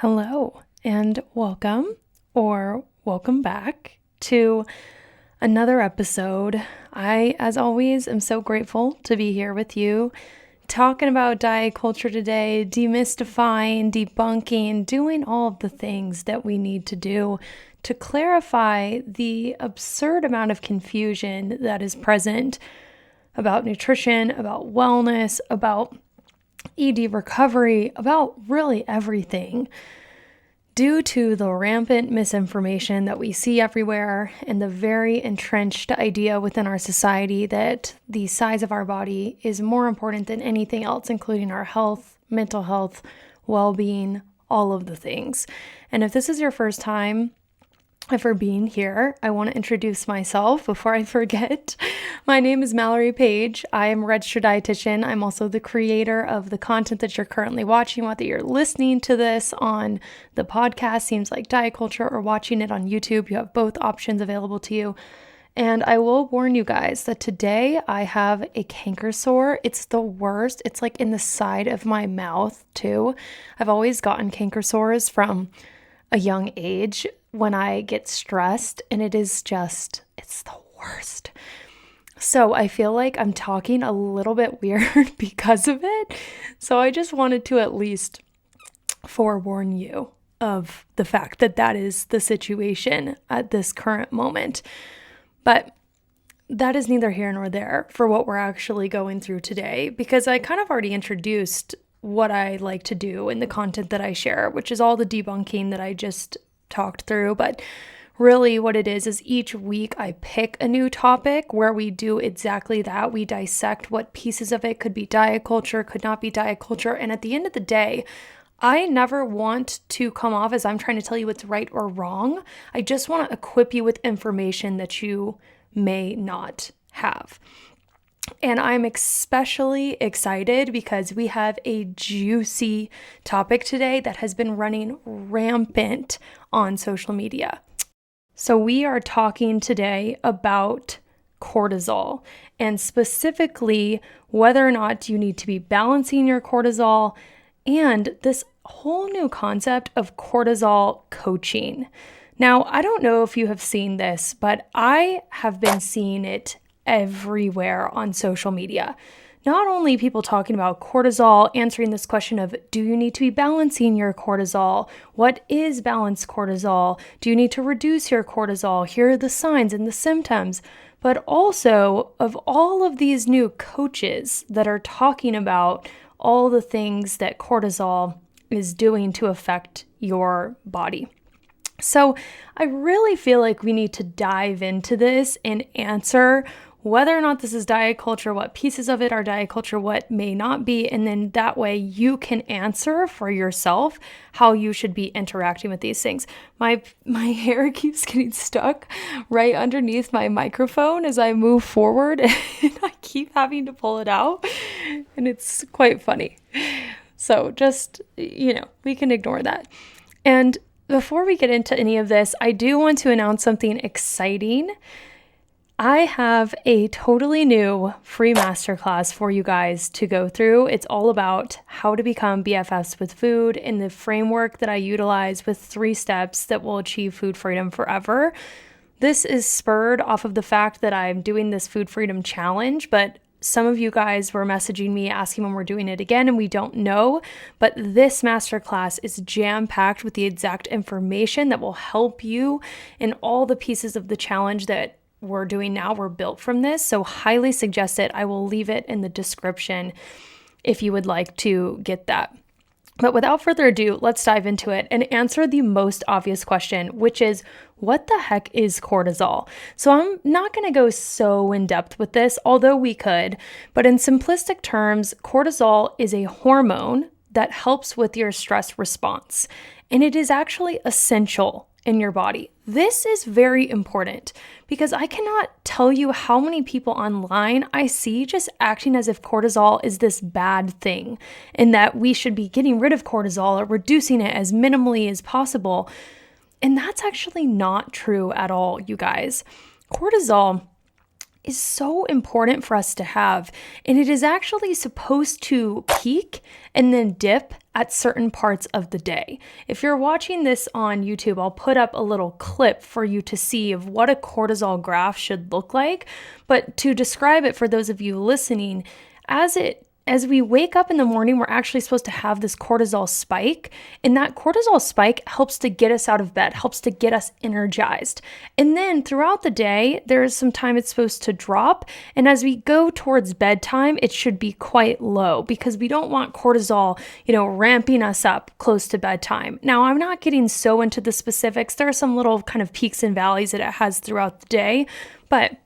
Hello and welcome or welcome back to another episode. I, as always, am so grateful to be here with you, talking about diet culture today, demystifying, debunking, doing all of the things that we need to do to clarify the absurd amount of confusion that is present about nutrition, about wellness, about ED recovery, about really everything, due to the rampant misinformation that we see everywhere and the very entrenched idea within our society that the size of our body is more important than anything else, including our health, mental health, well-being, all of the things. And if this is your first time for being here, I want to introduce myself before I forget. My name is Mallory Page. I am a registered dietitian. I'm also the creator of the content that you're currently watching, whether you're listening to this on the podcast, Seems Like Diet Culture, or watching it on YouTube. You have both options available to you. And I will warn you guys that today I have a canker sore. It's the worst. It's like in the side of my mouth too. I've always gotten canker sores from a young age when I get stressed, and it's the worst. So I feel like I'm talking a little bit weird because of it. So I just wanted to at least forewarn you of the fact that that is the situation at this current moment. But that is neither here nor there for what we're actually going through today, because I kind of already introduced what I like to do in the content that I share, which is all the debunking that I just talked through. But really what it is each week I pick a new topic where we do exactly that. We dissect what pieces of it could be diet culture, could not be diet culture. And at the end of the day, I never want to come off as I'm trying to tell you what's right or wrong. I just want to equip you with information that you may not have. And I'm especially excited because we have a juicy topic today that has been running rampant on social media. So we are talking today about cortisol, and specifically whether or not you need to be balancing your cortisol, and this whole new concept of cortisol coaching. Now, I don't know if you have seen this, but I have been seeing it everywhere on social media. Not only people talking about cortisol, answering this question of, do you need to be balancing your cortisol? What is balanced cortisol? Do you need to reduce your cortisol? Here are the signs and the symptoms. But also of all of these new coaches that are talking about all the things that cortisol is doing to affect your body. So I really feel like we need to dive into this and answer whether or not this is diet culture, what pieces of it are diet culture, what may not be, and then that way you can answer for yourself how you should be interacting with these things. My hair keeps getting stuck right underneath my microphone as I move forward, and I keep having to pull it out, and it's quite funny. So just, we can ignore that. And before we get into any of this, I do want to announce something exciting. I have a totally new free masterclass for you guys to go through. It's all about how to become BFFs with food and the framework that I utilize with 3 steps that will achieve food freedom forever. This is spurred off of the fact that I'm doing this food freedom challenge, but some of you guys were messaging me asking when we're doing it again, and we don't know. But this masterclass is jam-packed with the exact information that will help you, and all the pieces of the challenge that we're doing now were built from this. So highly suggest it. I will leave it in the description if you would like to get that. But without further ado, let's dive into it and answer the most obvious question, which is, what the heck is cortisol? So I'm not going to go so in depth with this, although we could, but in simplistic terms, cortisol is a hormone that helps with your stress response, and it is actually essential in your body. This is very important because I cannot tell you how many people online I see just acting as if cortisol is this bad thing and that we should be getting rid of cortisol or reducing it as minimally as possible. And that's actually not true at all, you guys. Cortisol is so important for us to have. And it is actually supposed to peak and then dip at certain parts of the day. If you're watching this on YouTube, I'll put up a little clip for you to see of what a cortisol graph should look like. But to describe it for those of you listening, as we wake up in the morning, we're actually supposed to have this cortisol spike, and that cortisol spike helps to get us out of bed, helps to get us energized. And then throughout the day, there is some time it's supposed to drop, and as we go towards bedtime, it should be quite low because we don't want cortisol, ramping us up close to bedtime. Now, I'm not getting so into the specifics. There are some little kind of peaks and valleys that it has throughout the day, but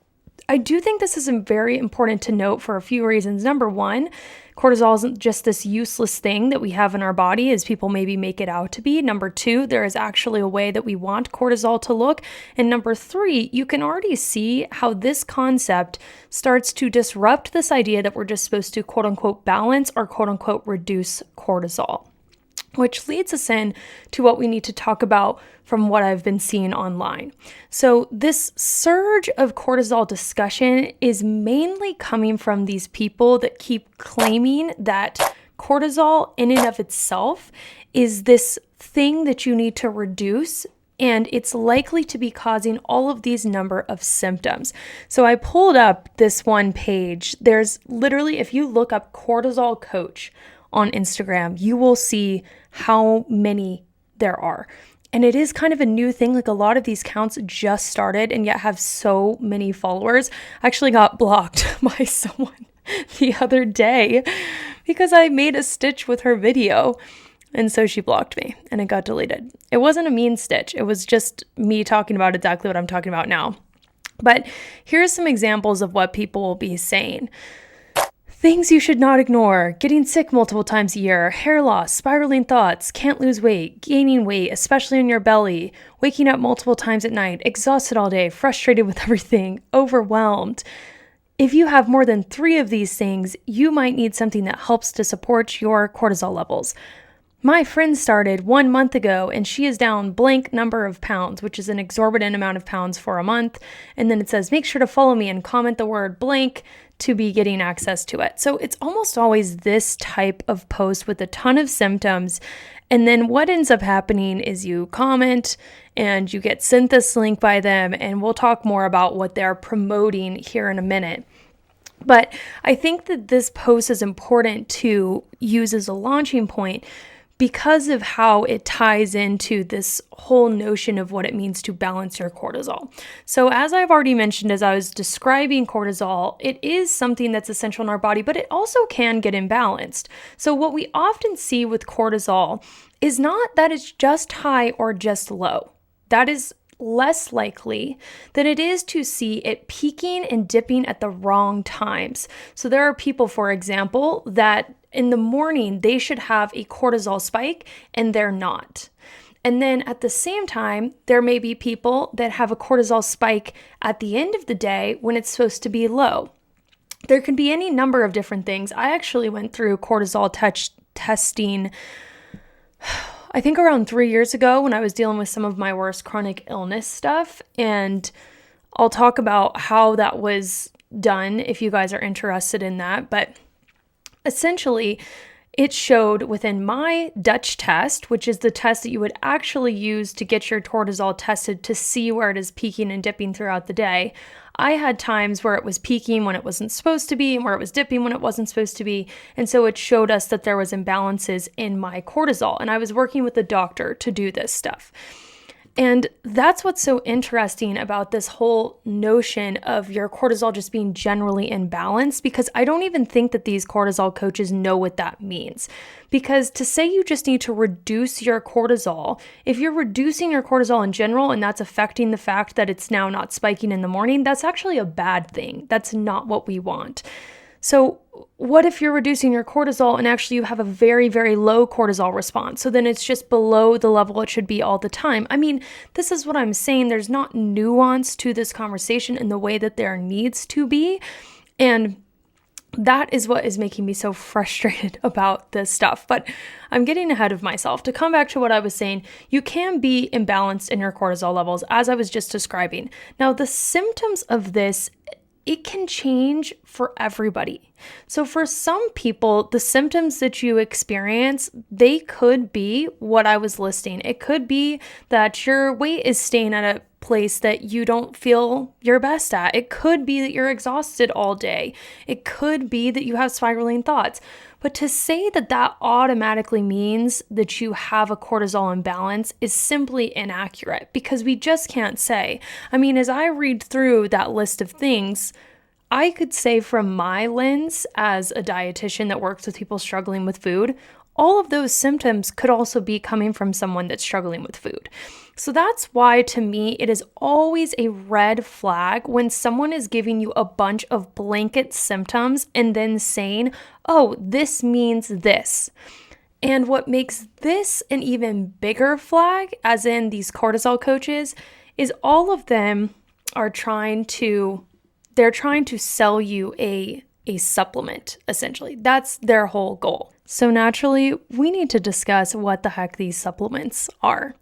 I do think this is very important to note for a few reasons. Number one, cortisol isn't just this useless thing that we have in our body as people maybe make it out to be. Number two, there is actually a way that we want cortisol to look. And number three, you can already see how this concept starts to disrupt this idea that we're just supposed to quote unquote balance or quote unquote reduce cortisol. Which leads us in to what we need to talk about from what I've been seeing online. So this surge of cortisol discussion is mainly coming from these people that keep claiming that cortisol in and of itself is this thing that you need to reduce, and it's likely to be causing all of these number of symptoms. So I pulled up this one page. There's literally, if you look up cortisol coach on Instagram, you will see how many there are. And it is kind of a new thing. Like a lot of these accounts just started and yet have so many followers. I actually got blocked by someone the other day because I made a stitch with her video. And so she blocked me and it got deleted. It wasn't a mean stitch. It was just me talking about exactly what I'm talking about now. But here's some examples of what people will be saying. Things you should not ignore: getting sick multiple times a year, hair loss, spiraling thoughts, can't lose weight, gaining weight, especially in your belly, waking up multiple times at night, exhausted all day, frustrated with everything, overwhelmed. If you have more than 3 of these things, you might need something that helps to support your cortisol levels. My friend started 1 month ago and she is down blank number of pounds, which is an exorbitant amount of pounds for a month. And then it says, make sure to follow me and comment the word blank to be getting access to it. So it's almost always this type of post with a ton of symptoms. And then what ends up happening is you comment and you get sent this link by them. And we'll talk more about what they're promoting here in a minute. But I think that this post is important to use as a launching point because of how it ties into this whole notion of what it means to balance your cortisol. So as I've already mentioned, as I was describing cortisol, it is something that's essential in our body, but it also can get imbalanced. So what we often see with cortisol is not that it's just high or just low. That is less likely than it is to see it peaking and dipping at the wrong times. So there are people, for example, that in the morning they should have a cortisol spike and they're not. And then at the same time, there may be people that have a cortisol spike at the end of the day when it's supposed to be low. There can be any number of different things. I actually went through cortisol testing I think around 3 years ago when I was dealing with some of my worst chronic illness stuff. And I'll talk about how that was done if you guys are interested in that. But essentially, it showed within my Dutch test, which is the test that you would actually use to get your cortisol tested to see where it is peaking and dipping throughout the day. I had times where it was peaking when it wasn't supposed to be and where it was dipping when it wasn't supposed to be. And so it showed us that there was imbalances in my cortisol. And I was working with a doctor to do this stuff. And that's what's so interesting about this whole notion of your cortisol just being generally imbalanced, because I don't even think that these cortisol coaches know what that means. Because to say you just need to reduce your cortisol, if you're reducing your cortisol in general and that's affecting the fact that it's now not spiking in the morning, that's actually a bad thing. That's not what we want. So what if you're reducing your cortisol and actually you have a very, very low cortisol response? So then it's just below the level it should be all the time. I mean, this is what I'm saying. There's not nuance to this conversation in the way that there needs to be. And that is what is making me so frustrated about this stuff. But I'm getting ahead of myself. To come back to what I was saying, you can be imbalanced in your cortisol levels, as I was just describing. Now, the symptoms of this it can change for everybody. So for some people, the symptoms that you experience, they could be what I was listing. It could be that your weight is staying at a place that you don't feel your best at. It could be that you're exhausted all day. It could be that you have spiraling thoughts. But to say that that automatically means that you have a cortisol imbalance is simply inaccurate, because we just can't say. I mean, as I read through that list of things, I could say from my lens as a dietitian that works with people struggling with food, all of those symptoms could also be coming from someone that's struggling with food. So that's why, to me, it is always a red flag when someone is giving you a bunch of blanket symptoms and then saying, oh, this means this. And what makes this an even bigger flag, as in these cortisol coaches, is all of them are trying to sell you a supplement, essentially. That's their whole goal. So naturally, we need to discuss what the heck these supplements are.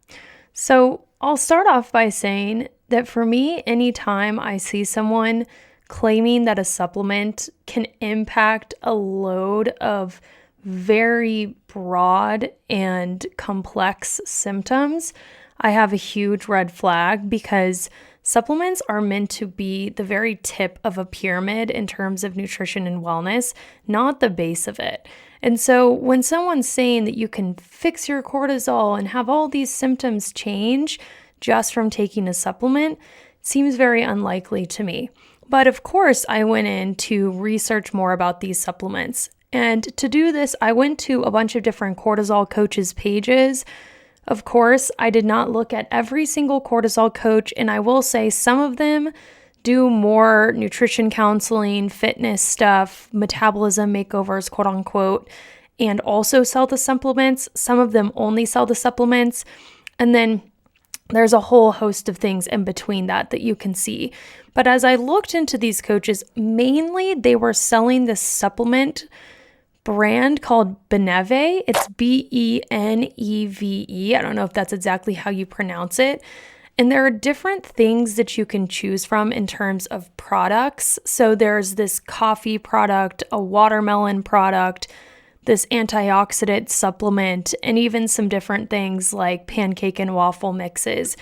So I'll start off by saying that for me, anytime I see someone claiming that a supplement can impact a load of very broad and complex symptoms, I have a huge red flag, because supplements are meant to be the very tip of a pyramid in terms of nutrition and wellness, not the base of it. And so when someone's saying that you can fix your cortisol and have all these symptoms change just from taking a supplement, seems very unlikely to me. But of course, I went in to research more about these supplements. And to do this, I went to a bunch of different cortisol coaches' pages. Of course, I did not look at every single cortisol coach, and I will say some of them do more nutrition counseling, fitness stuff, metabolism makeovers, quote unquote, and also sell the supplements. Some of them only sell the supplements. And then there's a whole host of things in between that you can see. But as I looked into these coaches, mainly they were selling this supplement brand called Beneve. It's Beneve. I don't know if that's exactly how you pronounce it. And there are different things that you can choose from in terms of products. So there's this coffee product, a watermelon product, this antioxidant supplement, and even some different things like pancake and waffle mixes.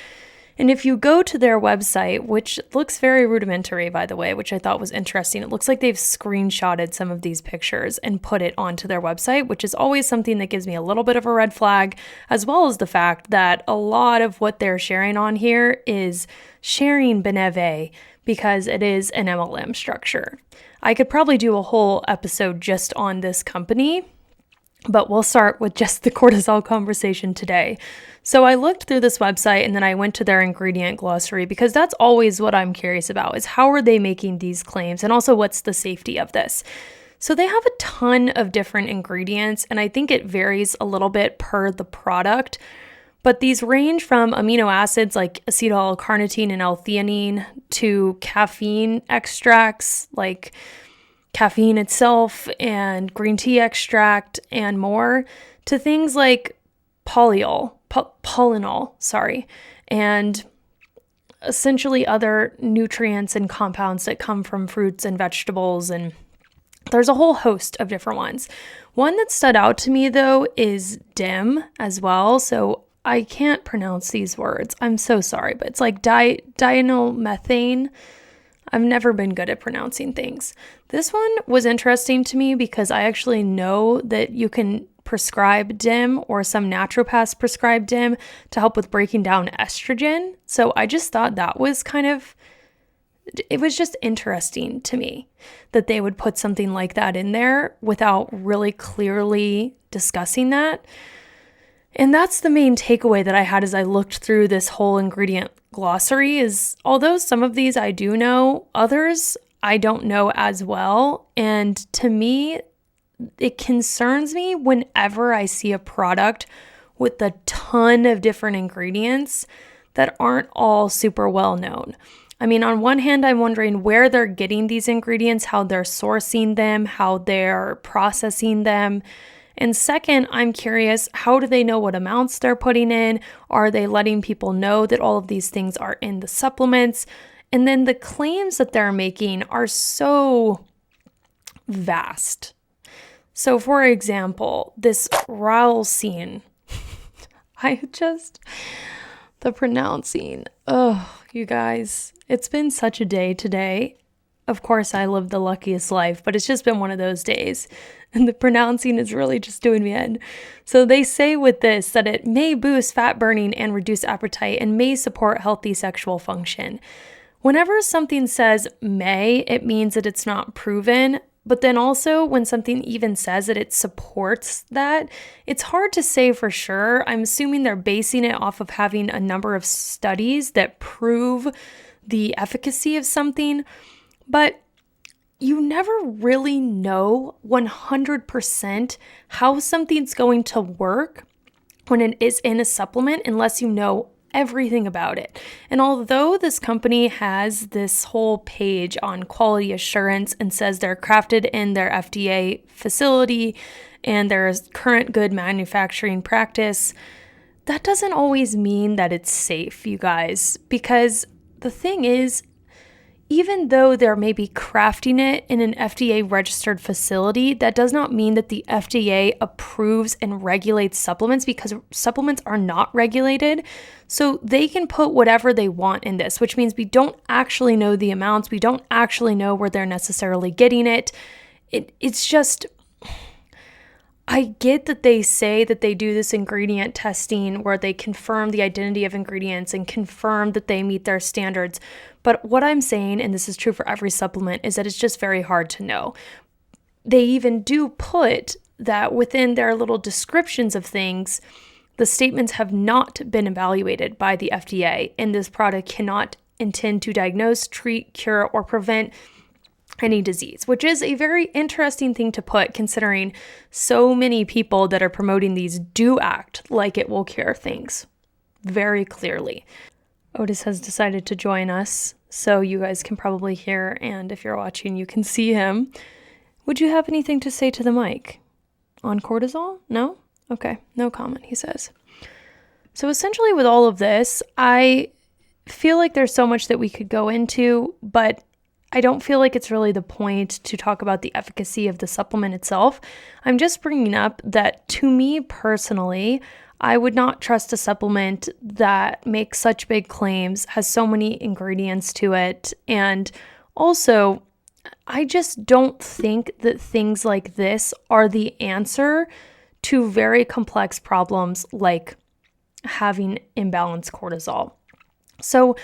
And if you go to their website, which looks very rudimentary, by the way, which I thought was interesting, it looks like they've screenshotted some of these pictures and put it onto their website, which is always something that gives me a little bit of a red flag, as well as the fact that a lot of what they're sharing on here is sharing Beneve because it is an MLM structure. I could probably do a whole episode just on this company, but we'll start with just the cortisol conversation today. So I looked through this website and then I went to their ingredient glossary, because that's always what I'm curious about, is how are they making these claims, and also what's the safety of this. So they have a ton of different ingredients, and I think it varies a little bit per the product, but these range from amino acids like acetyl-L-carnitine and L-theanine to caffeine extracts like caffeine itself and green tea extract and more, to things like polynol, and essentially other nutrients and compounds that come from fruits and vegetables, and there's a whole host of different ones. One that stood out to me, though, is DIM as well. So I can't pronounce these words. I'm so sorry, but it's like diinylmethane. I've never been good at pronouncing things. This one was interesting to me because I actually know that you can prescribe DIM, or some naturopaths prescribe DIM to help with breaking down estrogen. So I just thought that was it was just interesting to me that they would put something like that in there without really clearly discussing that. And that's the main takeaway that I had as I looked through this whole ingredient glossary, is although some of these I do know, others I don't know as well. And to me, it concerns me whenever I see a product with a ton of different ingredients that aren't all super well known. I mean, on one hand, I'm wondering where they're getting these ingredients, how they're sourcing them, how they're processing them. And second, I'm curious, how do they know what amounts they're putting in? Are they letting people know that all of these things are in the supplements? And then the claims that they're making are so vast. So for example, this ralsine, the pronouncing, you guys, it's been such a day today. Of course, I live the luckiest life, but it's just been one of those days. And the pronouncing is really just doing me in. So they say with this that it may boost fat burning and reduce appetite and may support healthy sexual function. Whenever something says may, it means that it's not proven. But then also when something even says that it supports that, it's hard to say for sure. I'm assuming they're basing it off of having a number of studies that prove the efficacy of something. But you never really know 100% how something's going to work when it is in a supplement unless you know everything about it. And although this company has this whole page on quality assurance and says they're crafted in their FDA facility and there's current good manufacturing practice, that doesn't always mean that it's safe, you guys, because the thing is, even though they're maybe crafting it in an FDA-registered facility, that does not mean that the FDA approves and regulates supplements, because supplements are not regulated. So they can put whatever they want in this, which means we don't actually know the amounts. We don't actually know where they're necessarily getting it. It's just, I get that they say that they do this ingredient testing where they confirm the identity of ingredients and confirm that they meet their standards. But what I'm saying, and this is true for every supplement, is that it's just very hard to know. They even do put that within their little descriptions of things, the statements have not been evaluated by the FDA, and this product cannot intend to diagnose, treat, cure, or prevent any disease, which is a very interesting thing to put, considering so many people that are promoting these do act like it will cure things very clearly. Otis has decided to join us, so you guys can probably hear, and if you're watching, you can see him. Would you have anything to say to the mic on cortisol? No? Okay, no comment, he says. So essentially with all of this, I feel like there's so much that we could go into, but I don't feel like it's really the point to talk about the efficacy of the supplement itself. I'm just bringing up that, to me personally, I would not trust a supplement that makes such big claims, has so many ingredients to it, and also, I just don't think that things like this are the answer to very complex problems like having imbalanced cortisol. So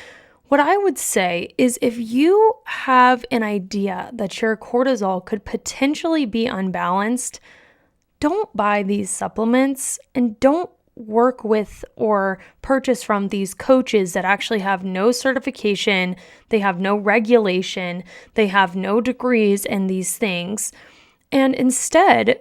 what I would say is, if you have an idea that your cortisol could potentially be unbalanced, don't buy these supplements and don't work with or purchase from these coaches that actually have no certification, they have no regulation, they have no degrees in these things, and instead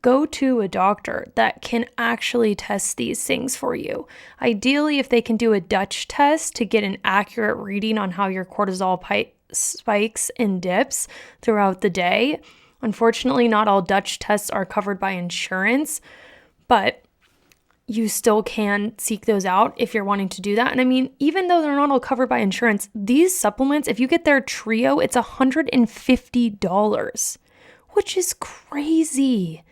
go to a doctor that can actually test these things for you. Ideally, if they can do a Dutch test to get an accurate reading on how your cortisol spikes and dips throughout the day. Unfortunately, not all Dutch tests are covered by insurance, but you still can seek those out if you're wanting to do that. And I mean, even though they're not all covered by insurance, these supplements, if you get their trio, it's $150, which is crazy.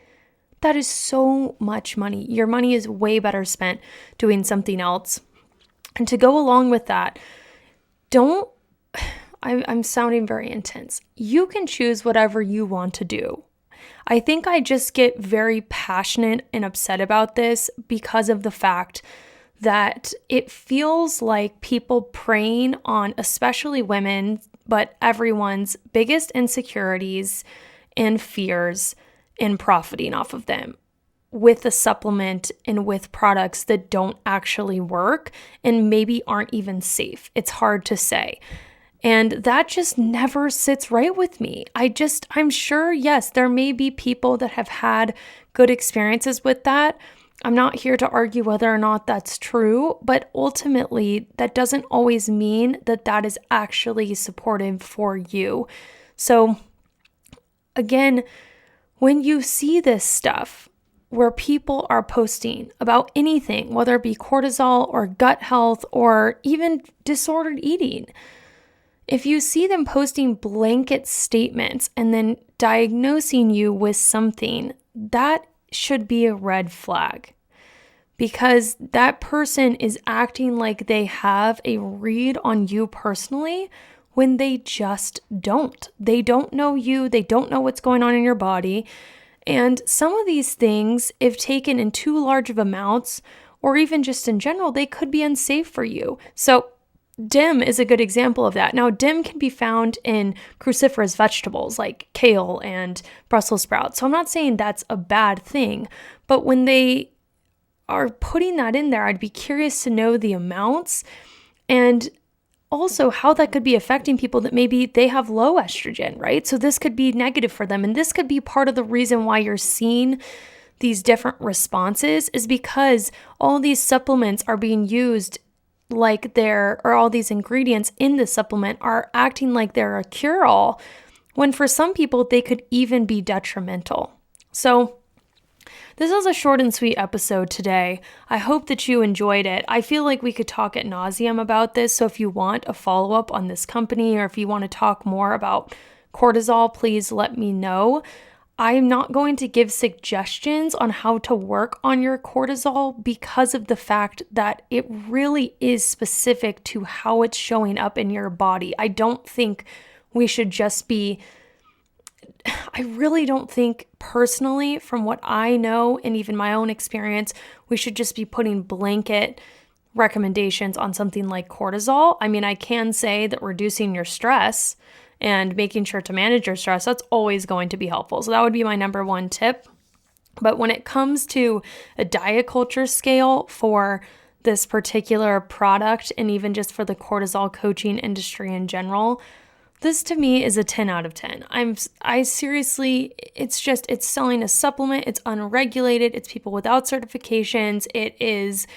That is so much money. Your money is way better spent doing something else. And to go along with that, I'm sounding very intense. You can choose whatever you want to do. I think I just get very passionate and upset about this because of the fact that it feels like people preying on, especially women, but everyone's biggest insecurities and fears, and profiting off of them with a supplement and with products that don't actually work and maybe aren't even safe. It's hard to say. And that just never sits right with me. I'm sure, yes, there may be people that have had good experiences with that. I'm not here to argue whether or not that's true, but ultimately, that doesn't always mean that that is actually supportive for you. So again, when you see this stuff where people are posting about anything, whether it be cortisol or gut health or even disordered eating, if you see them posting blanket statements and then diagnosing you with something, that should be a red flag, because that person is acting like they have a read on you personally when they just don't. They don't know you. They don't know what's going on in your body. And some of these things, if taken in too large of amounts, or even just in general, they could be unsafe for you. So DIM is a good example of that. Now, DIM can be found in cruciferous vegetables like kale and Brussels sprouts. So I'm not saying that's a bad thing, but when they are putting that in there, I'd be curious to know the amounts and also how that could be affecting people that maybe they have low estrogen, right? So this could be negative for them. And this could be part of the reason why you're seeing these different responses, is because all these supplements are being used like all these ingredients in the supplement are acting like they're a cure-all, when for some people they could even be detrimental. So this was a short and sweet episode today. I hope that you enjoyed it. I feel like we could talk ad nauseum about this, so if you want a follow-up on this company, or if you want to talk more about cortisol, please let me know. I'm not going to give suggestions on how to work on your cortisol, because of the fact that it really is specific to how it's showing up in your body. I really don't think personally, from what I know and even my own experience, we should just be putting blanket recommendations on something like cortisol. I mean, I can say that reducing your stress and making sure to manage your stress, that's always going to be helpful. So that would be my number one tip. But when it comes to a diet culture scale for this particular product, and even just for the cortisol coaching industry in general, this to me is a 10 out of 10. I seriously, it's selling a supplement. It's unregulated. It's people without certifications. It is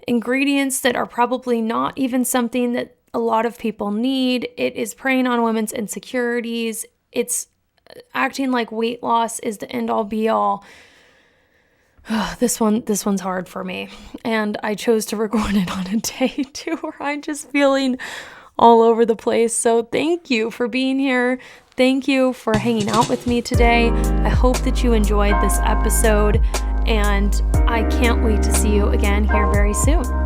ingredients that are probably not even something that a lot of people need. It is preying on women's insecurities. It's acting like weight loss is the end all be all. This one's hard for me. And I chose to record it on a day too where I'm just feeling all over the place. So thank you for being here. Thank you for hanging out with me today. I hope that you enjoyed this episode, and I can't wait to see you again here very soon.